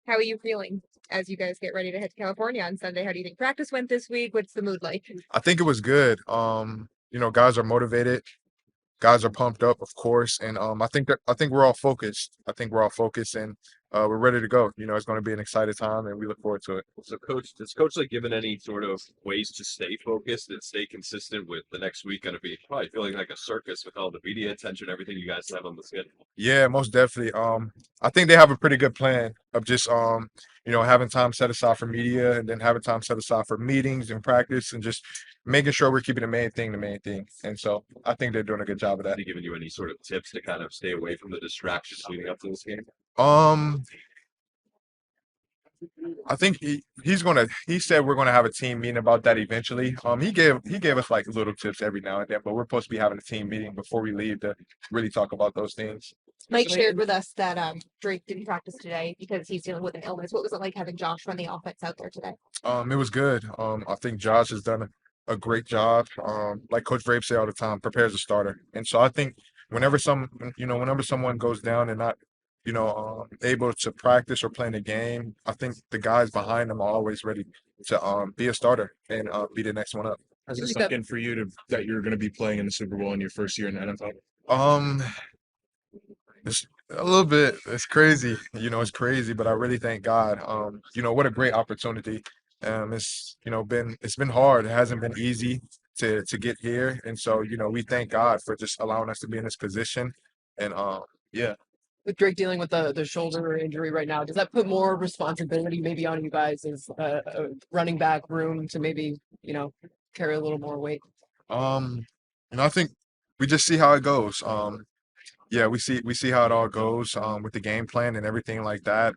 How are you feeling as you guys get ready to head to California on Sunday? How do you think practice went this week? What's the mood like? I think it was good. Guys are motivated. Guys are pumped up, of course, and I think we're all focused. I think we're all focused, and we're ready to go. It's going to be an exciting time, and we look forward to it. So, coach, does coach like given any sort of ways to stay focused and stay consistent with the next week? Going to be probably feeling like a circus with all the media attention, everything you guys have on the schedule. Yeah, most definitely. I think they have a pretty good plan of just having time set aside for media, and then having time set aside for meetings and practice, and just making sure we're keeping the main thing. And so I think they're doing a good job of that. Have they given you any sort of tips to kind of stay away from the distractions leading up to this game? Um, I think he said we're gonna have a team meeting about that eventually. He gave us like little tips every now and then, but we're supposed to be having a team meeting before we leave to really talk about those things. Mike shared with us that Drake didn't practice today because he's dealing with an illness. What was it like having Josh run the offense out there today? It was good. I think Josh has done a great job. Like Coach Vrabel say all the time, prepares a starter. And so I think whenever someone goes down and not, able to practice or play in the game, I think the guys behind them are always ready to be a starter and be the next one up. Has it sunk in for you that you're going to be playing in the Super Bowl in your first year in the NFL? Um, it's a little bit. It's crazy. It's crazy, but I really thank God. What a great opportunity. It's been hard. It hasn't been easy to get here, and so we thank God for just allowing us to be in this position. And yeah. With Drake dealing with the shoulder injury right now, does that put more responsibility maybe on you guys as a running back room to maybe, carry a little more weight? Um, I think we just see how it goes. Yeah, we see how it all goes with the game plan and everything like that.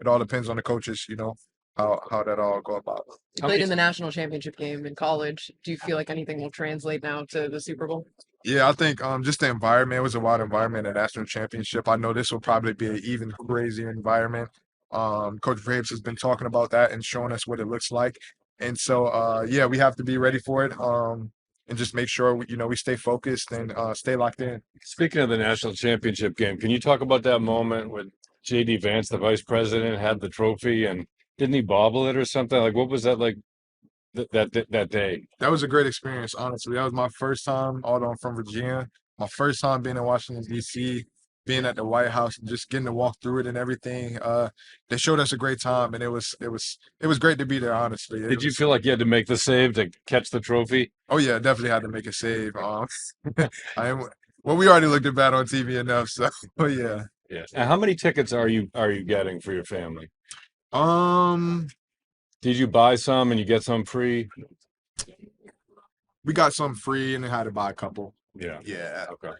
It all depends on the coaches, how that all go about. You played in the national championship game in college. Do you feel like anything will translate now to the Super Bowl? Yeah, I think just the environment, it was a wild environment at national championship. I know this will probably be an even crazier environment. Coach Vrabes has been talking about that and showing us what it looks like. And so yeah, we have to be ready for it. And just make sure we stay focused and stay locked in. Speaking of the national championship game, can you talk about that moment when JD Vance, the vice president, had the trophy and didn't he bobble it or something? Like, what was that like that day? That was a great experience, honestly. That was my first time, although I'm from Virginia, my first time being in Washington, D.C., being at the White House and just getting to walk through it and everything. They showed us a great time, and it was great to be there, honestly. Did you feel like you had to make the save to catch the trophy? Oh yeah, definitely had to make a save. I am well, we already looked at that on TV enough, so oh yeah. Yes. And how many tickets are you getting for your family? Um, Did you buy some and you get some free? we got some free and then had to buy a couple. Yeah. Yeah. Okay.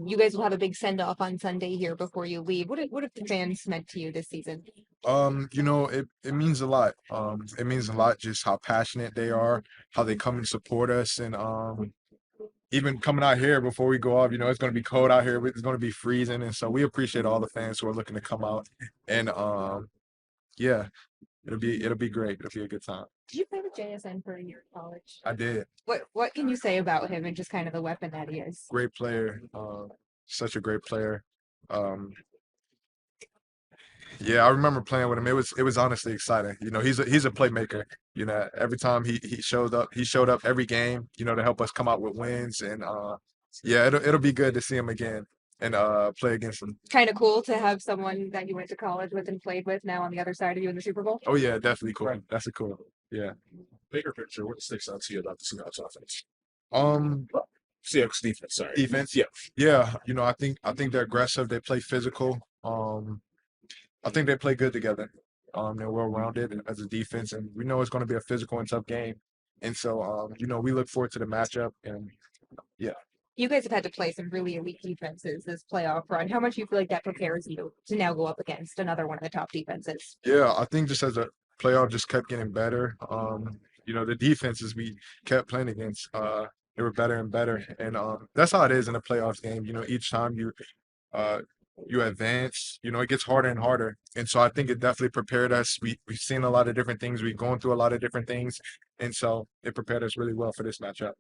You guys will have a big send off on Sunday here before you leave. What have the fans meant to you this season? It means a lot. It means a lot just how passionate they are, how they come and support us, and even coming out here before we go off, it's going to be cold out here. It's going to be freezing, and so we appreciate all the fans who are looking to come out. And yeah, it'll be great. It'll be a good time. Did you play with JSN for a year in college? I did. What can you say about him and just kind of the weapon that he is? Great player. Such a great player. Um, yeah, I remember playing with him. It was honestly exciting. He's a playmaker. Every time he showed up every game. To help us come out with wins. And yeah, it'll be good to see him again and play against him. Kind of cool to have someone that you went to college with and played with now on the other side of you in the Super Bowl. Oh yeah, definitely cool. That's a cool. Yeah. Bigger picture, what sticks out to you about the Seahawks offense? Um, Seahawks defense, sorry. Defense. Yeah. Yeah. I think they're aggressive. They play physical. I think they play good together. They're well rounded as a defense, and we know it's going to be a physical and tough game. And so, we look forward to the matchup. And yeah, You guys have had to play some really elite defenses this playoff run. How much do you feel like that prepares you to now go up against another one of the top defenses? yeah, I think just as a playoff just kept getting better. The defenses we kept playing against, they were better and better, and that's how it is in a playoffs game. Each time uh, you advance, it gets harder and harder. And so I think it definitely prepared us. We've seen a lot of different things. We've gone through a lot of different things. And so it prepared us really well for this matchup.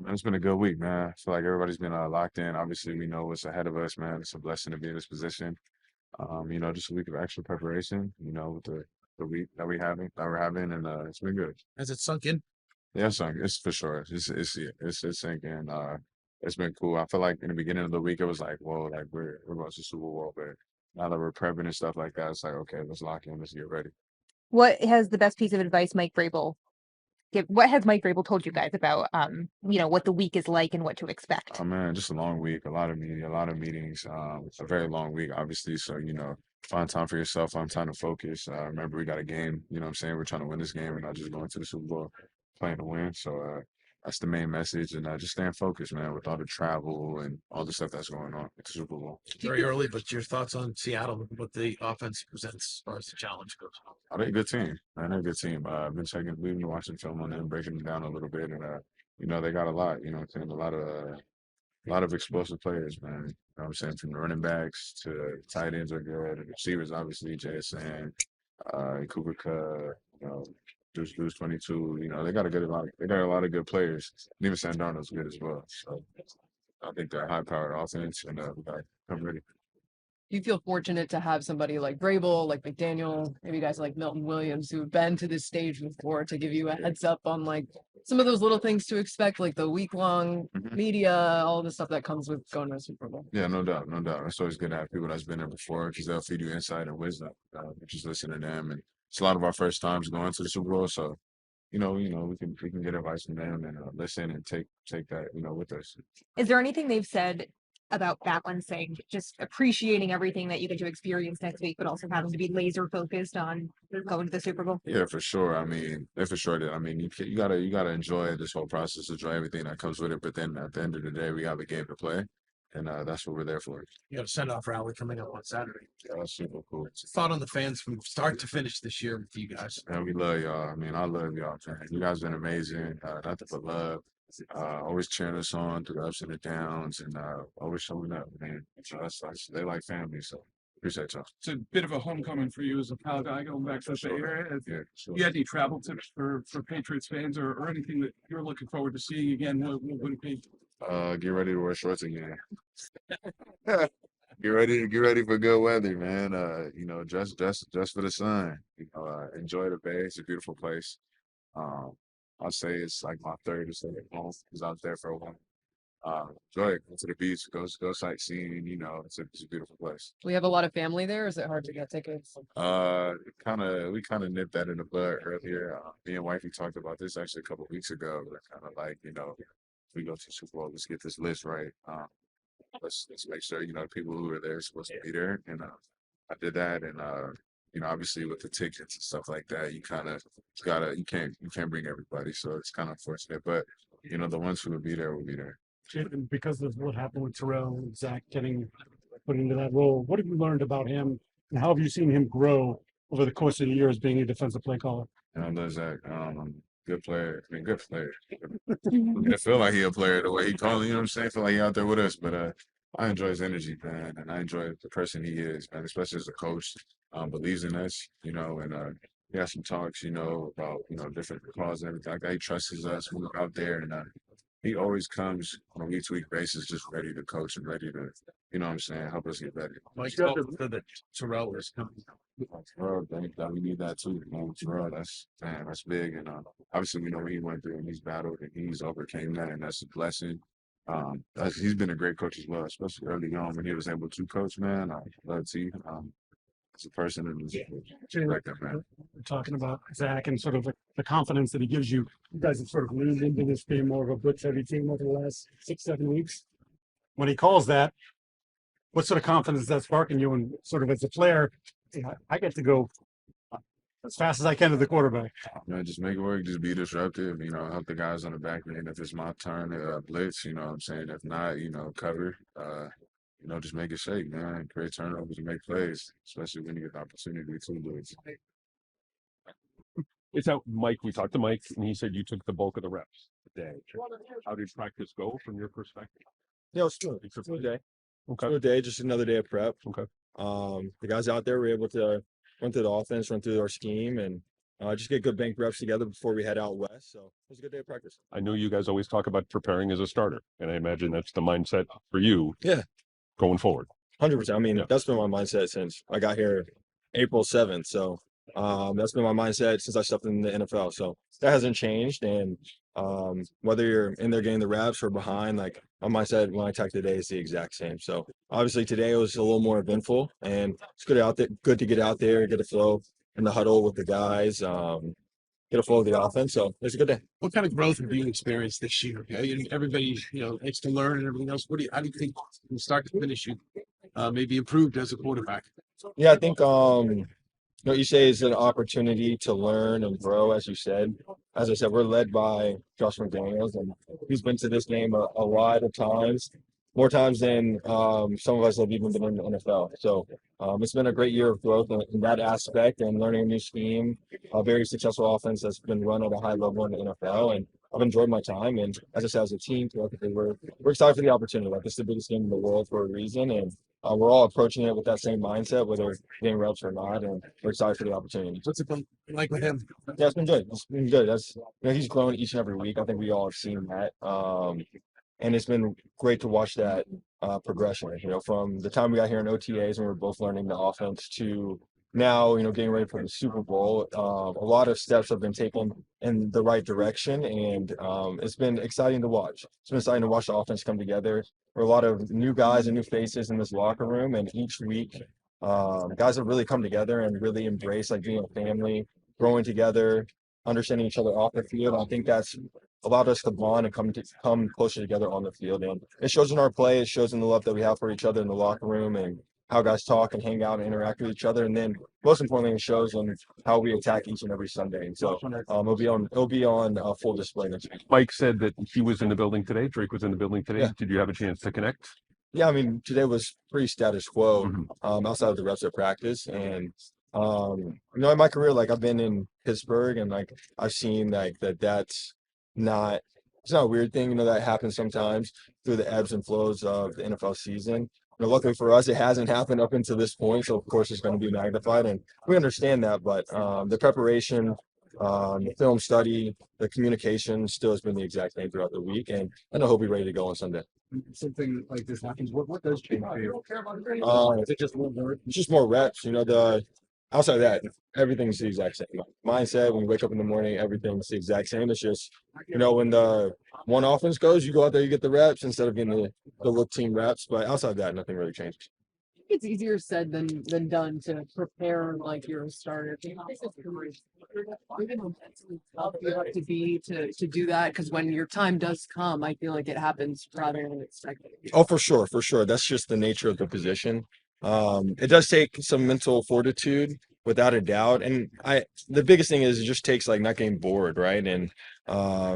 Man, it's been a good week, man. I feel like everybody's been locked in. Obviously, we know what's ahead of us, man. It's a blessing to be in this position. You know, just a week of extra preparation. You know, with the week that we're having, and it's been good. Has it sunk in? Yeah, it's for sure. It's sinking. It's been cool. I feel like in the beginning of the week it was like, whoa, like we're going to Super Bowl, but now that we're prepping and stuff like that, it's like, okay, let's lock in, let's get ready. What has the best piece of advice what has Mike Vrabel told you guys about what the week is like and what to expect? Oh man, just a long week, a lot of meetings, a very long week, obviously. So, you know, find time for yourself, find time to focus. Remember we got a game, you know what I'm saying? We're trying to win this game and not just going to the Super Bowl playing to win. So that's the main message, and just staying focused, man, with all the travel and all the stuff that's going on with the Super Bowl. Very early, but your thoughts on Seattle and what the offense presents as far as the challenge goes? They're a good team, man. They're a good team. We've been watching film on them, breaking them down a little bit, and you know, they got a lot. You know, what I'm saying, a lot of explosive players, man. You know what I'm saying, from the running backs to the tight ends are good, and the receivers obviously JSN, Cooper Kupp, you know, Deuce 22. You know, they got a lot of good players. And even Sam Darnold's good as well. So I think they're a high-powered offense, and we got to come ready. You feel fortunate to have somebody like Vrabel, like McDaniel, maybe guys like Milton Williams who've been to this stage before to give you a heads up on like some of those little things to expect, like the week-long media, all the stuff that comes with going to a Super Bowl. Yeah, no doubt, no doubt. It's always good to have people that's been there before because they'll feed you insight and wisdom. Just listen to them, and it's a lot of our first times going to the Super Bowl, so you know, we can get advice from them and listen and take that, you know, with us. Is there anything they've said about balancing just appreciating everything that you get to experience next week, but also having to be laser focused on going to the Super Bowl? Yeah, for sure. I mean, they for sure did. I mean, you gotta enjoy this whole process, enjoy everything that comes with it. But then at the end of the day, we have a game to play, and that's what we're there for. You got a send-off rally coming up on Saturday. Yeah, that's super cool. Thought on the fans from start to finish this year with you guys. And we love y'all. I mean, I love y'all, man. You guys been amazing. Nothing but love. Always cheering us on through the ups and the downs, and always showing up, man. So they like family. So appreciate y'all. It's a bit of a homecoming for you as a Cal guy going back to the Bay Area. Yeah, sure. You had any travel tips for Patriots fans or anything that you're looking forward to seeing again? What would it be? Get ready to wear shorts again. Get ready for good weather, man. You know, just for the sun. You know, enjoy the Bay. It's a beautiful place. I'll say it's like my third or second home because I was there for a while. Enjoy it. Go to the beach. Go sightseeing. You know, it's a beautiful place. We have a lot of family there. Is it hard to get tickets? We kind of nipped that in the bud earlier. Me and wifey talked about this actually a couple of weeks ago. We're kind of like, you know, if we go to Super Bowl, let's get this list right. Let's make sure, you know, the people who are there are supposed to be there. And I did that, and you know, obviously with the tickets and stuff like that, you can't bring everybody, so it's kind of unfortunate. But you know, the ones who will be there will be there. Jaylinn, because of what happened with Terrell and Zach getting put into that role, what have you learned about him, and how have you seen him grow over the course of the years being a defensive play caller? And I love Zach. Good player. I mean, good player. I feel like he a player the way he calls. You know what I'm saying? I feel like he out there with us, but I enjoy his energy, man, and I enjoy the person he is, man, especially as a coach. Believes in us, you know, and we had some talks, you know, about, you know, different calls and everything like that. He trusts us when we're out there, and he always comes on a week-to-week basis just ready to coach and ready to, you know what I'm saying, help us get better. Mike said that Terrell is coming. Terrell, we need that too, man. Terrell, that's big, and obviously we know what he went through, and he's battled, and he's overcame that, and that's a blessing. He's been a great coach as well, especially early on when he was able to coach, man. I love T. As a person and like that, man. We're talking about Zach and sort of the confidence that he gives you. You guys have sort of leaned into this being more of a blitz-heavy team over the last 6-7 weeks. When he calls that, what sort of confidence is that sparking you? And sort of as a player, I get to go as fast as I can to the quarterback. Man, just make it work. Just be disruptive. You know, help the guys on the back end. If it's my turn to blitz, you know what I'm saying? If not, you know, cover. You know, just make it shake, man. Create turnovers and make plays, especially when you get the opportunity to do it. It's that Mike. We talked to Mike, and he said you took the bulk of the reps today. How did practice go from your perspective? Yeah, it's good. It's a good day. Okay. Good day, just another day of prep. Okay. The guys out there were able to run through the offense, run through our scheme, and just get good bank reps together before we head out west. So it was a good day of practice. I know you guys always talk about preparing as a starter, and I imagine that's the mindset for you. Yeah. Going forward. 100%. I mean, that's been my mindset since I got here April 7th. So that's been my mindset since I stepped in the NFL. So that hasn't changed. And whether you're in there getting the reps or behind, like my mindset when I attack today is the exact same. So obviously today was a little more eventful, and it's good to get out there, get a flow in the huddle with the guys, get a flow of the offense. So it's a good day. What kind of growth have you experienced this year? Everybody, likes to learn and everything else. How do you think from start to finish you maybe improved as a quarterback? Yeah, I think what you say is an opportunity to learn and grow, as you said. As I said, we're led by Josh McDaniels, and he's been to this game a lot of times, more times than some of us have even been in the NFL. So it's been a great year of growth in that aspect and learning a new scheme, a very successful offense that's been run at a high level in the NFL. And I've enjoyed my time. And as I said, as a team, collectively, we're excited for the opportunity. Like, this is the biggest game in the world for a reason. And we're all approaching it with that same mindset, whether getting reps or not, and we're excited for the opportunity. What's it been like with him? Yeah, it's been good. It's been good. He's grown each and every week. I think we all have seen that, and it's been great to watch that progression. From the time we got here in OTAs and we were both learning the offense to now, getting ready for the Super Bowl. A lot of steps have been taken in the right direction, and it's been exciting to watch. It's been exciting to watch the offense come together. There are a lot of new guys and new faces in this locker room, and each week, guys have really come together and really embraced like being a family, growing together, understanding each other off the field. I think that's allowed us to bond and come closer together on the field, and it shows in our play. It shows in the love that we have for each other in the locker room, and how guys talk and hang out and interact with each other. And then most importantly, it shows in how we attack each and every Sunday. And so it'll be on full display next week. Mike said that he was in the building today. Drake was in the building today. Yeah. Did you have a chance to connect? Yeah, I mean, today was pretty status quo outside of the reps at practice. And, in my career, like, I've been in Pittsburgh, and like I've seen like that's not, it's not a weird thing, that happens sometimes through the ebbs and flows of the NFL season. Luckily for us, it hasn't happened up until this point. So of course it's going to be magnified, and we understand that. But the preparation, the film study, the communication still has been the exact same throughout the week. And I know he'll be ready to go on Sunday. Something like this happens. What does change for you? Is it just more work? It's just more reps. Outside of that, everything's the exact same. Mindset, when you wake up in the morning, everything's the exact same. It's just, when the one offense goes, you go out there, you get the reps instead of getting the look team reps. But outside of that, nothing really changes. It's easier said than done to prepare like you're a starter. How you have to be to do that, because when your time does come, I feel like it happens rather than expected. Oh, for sure, for sure. That's just the nature of the position. It does take some mental fortitude, without a doubt. And the biggest thing is it just takes like not getting bored, right? And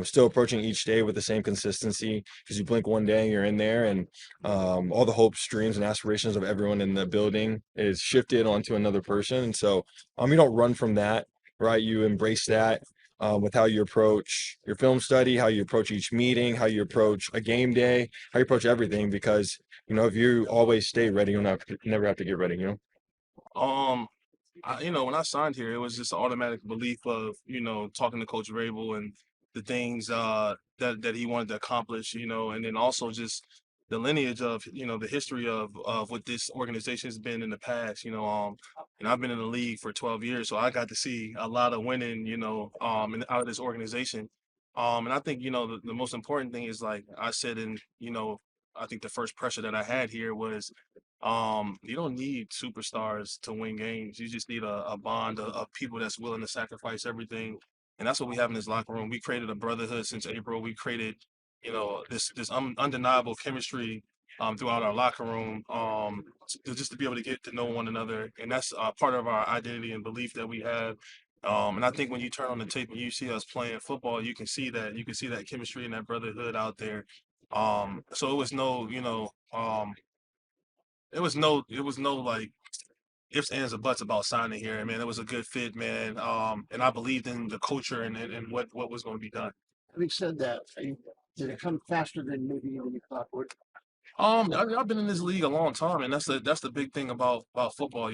still approaching each day with the same consistency, because you blink one day and you're in there, and all the hopes, dreams, and aspirations of everyone in the building is shifted onto another person. And so you don't run from that, right? You embrace that. With how you approach your film study, how you approach each meeting, how you approach a game day, how you approach everything, because if you always stay ready, you'll never have to get ready. When I signed here, it was just an automatic belief of, talking to Coach Vrabel and the things that he wanted to accomplish, and then also just the lineage of, the history of what this organization has been in the past, and I've been in the league for 12 years, so I got to see a lot of winning, out of this organization. And I think, the most important thing is, like I said, I think the first pressure that I had here was, you don't need superstars to win games. You just need a bond of people that's willing to sacrifice everything. And that's what we have in this locker room. We created a brotherhood since April. We created, this undeniable chemistry throughout our locker room, just to be able to get to know one another. And that's part of our identity and belief that we have. And I think when you turn on the tape and you see us playing football, you can see that chemistry and that brotherhood out there. So it was no, it was no like ifs, ands, or buts about signing here. Man, it was a good fit, man. And I believed in the culture and what was going to be done. Having said that, did it come faster than maybe you thought would? I've been in this league a long time, and that's the big thing about football.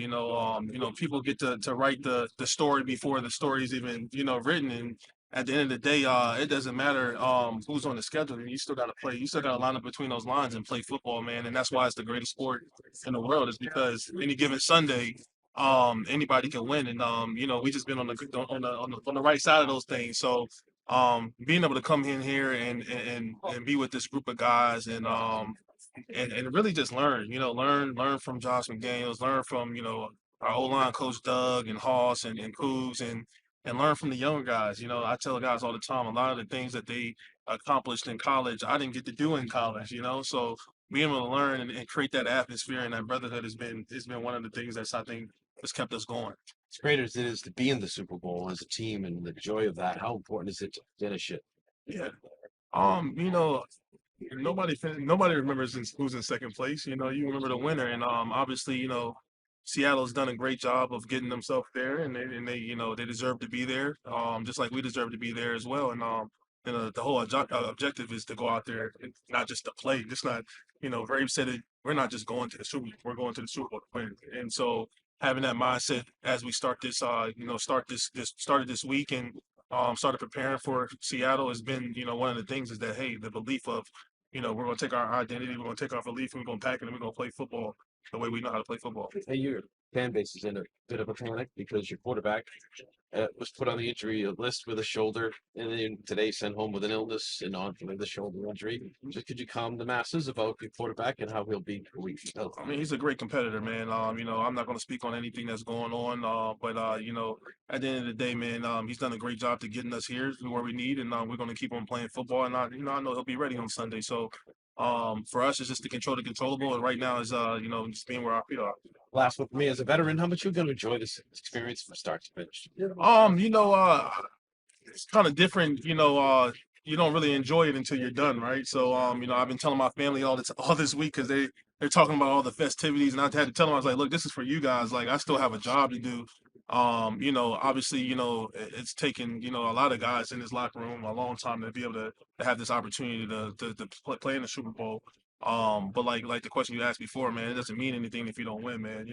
People get to write the story before the story is even written, and at the end of the day, it doesn't matter who's on the schedule. You still got to play. You still got to line up between those lines and play football, man. And that's why it's the greatest sport in the world. Is because any given Sunday, anybody can win. And we just been on the right side of those things. So being able to come in here and be with this group of guys and really just learn, learn from Josh McDaniels, learn from, our O-line coach Doug and Hoss and Cougs and learn from the younger guys. I tell the guys all the time, a lot of the things that they accomplished in college, I didn't get to do in college, so being able to learn and create that atmosphere and that brotherhood has been one of the things that's, I think, has kept us going. As great as it is to be in the Super Bowl as a team and the joy of that, how important is it to finish it? Yeah. Nobody remembers who's in second place. You remember the winner, and obviously, Seattle's done a great job of getting themselves there, and they deserve to be there. Just like we deserve to be there as well. And the whole objective is to go out there and not just to play. Just not, Brave said it. We're not just going to the Super Bowl. We're going to the Super Bowl to win. And so having that mindset as we start this, started this week and started preparing for Seattle has been, one of the things is that, hey, the belief of, we're going to take our identity, we're going to take our belief, and we're going to pack it, and we're going to play football the way we know how to play football. Hey, your fan base is in a bit of a panic because your quarterback was put on the injury list with a shoulder, and then today sent home with an illness and on with the shoulder injury. Just could you calm the masses about your quarterback and how he'll be a week? I mean, he's a great competitor, man. I'm not going to speak on anything that's going on, but at the end of the day, man, he's done a great job to getting us here where we need, and we're going to keep on playing football. And I know he'll be ready on Sunday. So for us, it's just to control the controllable, and right now is just being where our feet are. Last one for me, as a veteran, how much you going to enjoy this experience from start to finish? It's kind of different, you don't really enjoy it until you're done, right? So, I've been telling my family all this week because they're talking about all the festivities, and I had to tell them, I was like, look, this is for you guys. Like, I still have a job to do. Obviously, it's taken, a lot of guys in this locker room a long time to be able to have this opportunity to play in the Super Bowl. But like the question you asked before, man, it doesn't mean anything if you don't win, man.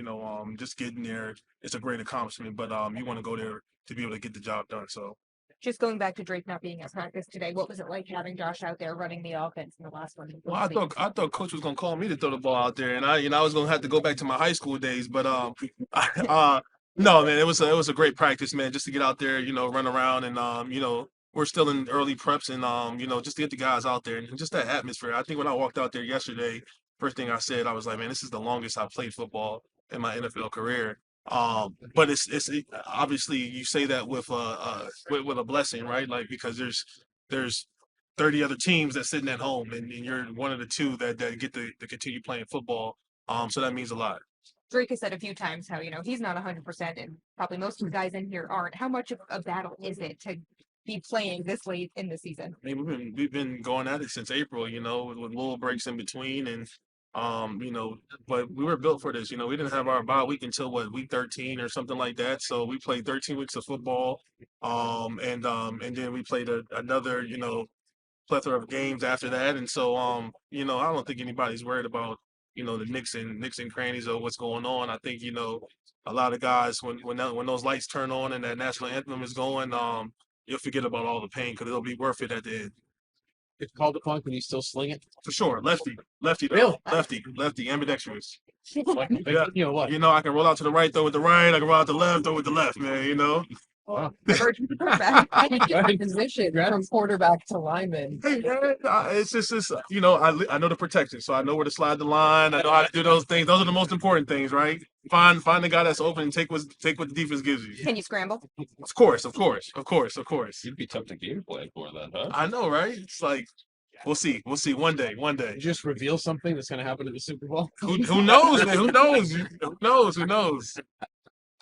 Just getting there, it's a great accomplishment, but you want to go there to be able to get the job done. So. Just going back to Drake not being at practice today, what was it like having Josh out there running the offense in the last one? Well, I thought Coach was gonna call me to throw the ball out there, and I was gonna have to go back to my high school days. But no, man, it was a great practice, man, just to get out there, run around, and we're still in early preps, and just to get the guys out there and just that atmosphere. I think when I walked out there yesterday, first thing I said, I was like, man, this is the longest I've played football in my NFL career. But it's obviously you say that with a blessing, right? Like, because there's 30 other teams that's sitting at home, and you're one of the two that get to continue playing football. So that means a lot. Drake has said a few times how, he's not 100%, and probably most of the guys in here aren't. How much of a battle is it to be playing this late in the season? I mean, we've been going at it since April, with little breaks in between, and but we were built for this. We didn't have our bye week until week 13 or something like that. So we played 13 weeks of football, and then we played another plethora of games after that. And so I don't think anybody's worried about the nicks and crannies of what's going on. I think a lot of guys when those lights turn on and that national anthem is going, you'll forget about all the pain because it'll be worth it at the end. If called upon, can you still sling it? For sure. Lefty. Really? Lefty, ambidextrous. Yeah. What? I can roll out to the right, throw with the right. I can roll out to the left, throw with the left, man, Wow. Transition from quarterback to lineman. Hey, man, it's just I know the protection, so I know where to slide the line. I know how to do those things. Those are the most important things, right? Find the guy that's open and take what the defense gives you. Can you scramble? Of course. You'd be tough to game plan for that, huh? I know, right? It's like we'll see. One day. You just reveal something that's going to happen at the Super Bowl. Who knows, man? Who knows?